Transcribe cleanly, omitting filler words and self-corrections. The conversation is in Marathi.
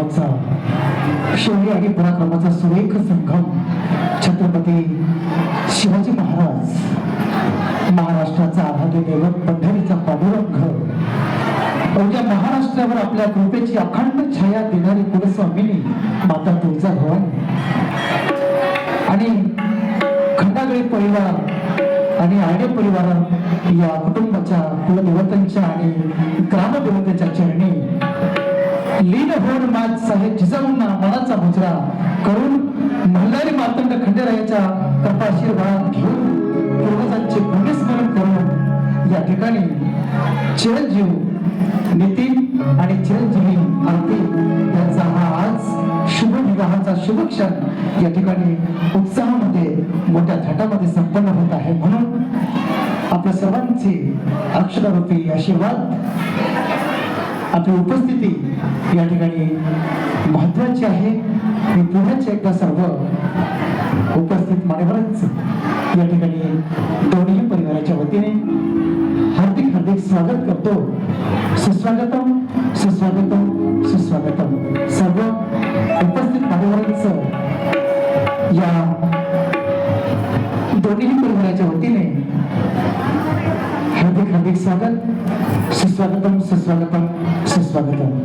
नावाचा शौर्य आणि पराक्रमाचा सुरेख संगम छत्रपती शिवाजी महाराज, महाराष्ट्राचा आराध्य दैवत पंढरीचा पांडुरंग, अवघ्या महाराष्ट्रावर आपल्या कृपेची अखंड छाया देणारी कुलस्वामिनी माता तुळजाभवानी आणि खंडागळे परिवार आणि आडे परिवार या कुटुंबाच्या कुलदेवतांच्या आणि ग्रामदेवतेच्या चरणी लीन होऊन मात साहेब जिजाऊंना मनाचा मुजरा करून मल्हारी मार्तंड खंडेरायाच्या कृपाशीर्वाद घेऊन पूर्वजांचे पुण्यस्मरण करून या ठिकाणी चिरंजीव नितीन आणि चिरंजीवी आरती यांचा हा आज शुभ विवाहाचा शुभ क्षण या ठिकाणी उत्साहामध्ये मोठ्या थाटामध्ये संपन्न होत आहे। म्हणून आपल्या सर्वांचे अक्षरारूपी आशीर्वाद, आपली उपस्थिती या ठिकाणी महत्वाची आहे। मी पुन्हा एकदा सर्व उपस्थित मान्यवरांचं या ठिकाणी दोन्ही परिवाराच्या वतीने हार्दिक हार्दिक स्वागत करतो। सुस्वागतम सुस्वागतम सुस्वागतम। सर्व उपस्थित मान्यवरांचं या दोन्ही परिवाराच्या वतीने हार्दिक हार्दिक स्वागत, सुस्वागतम सुस्वागतम सुस्वागतम।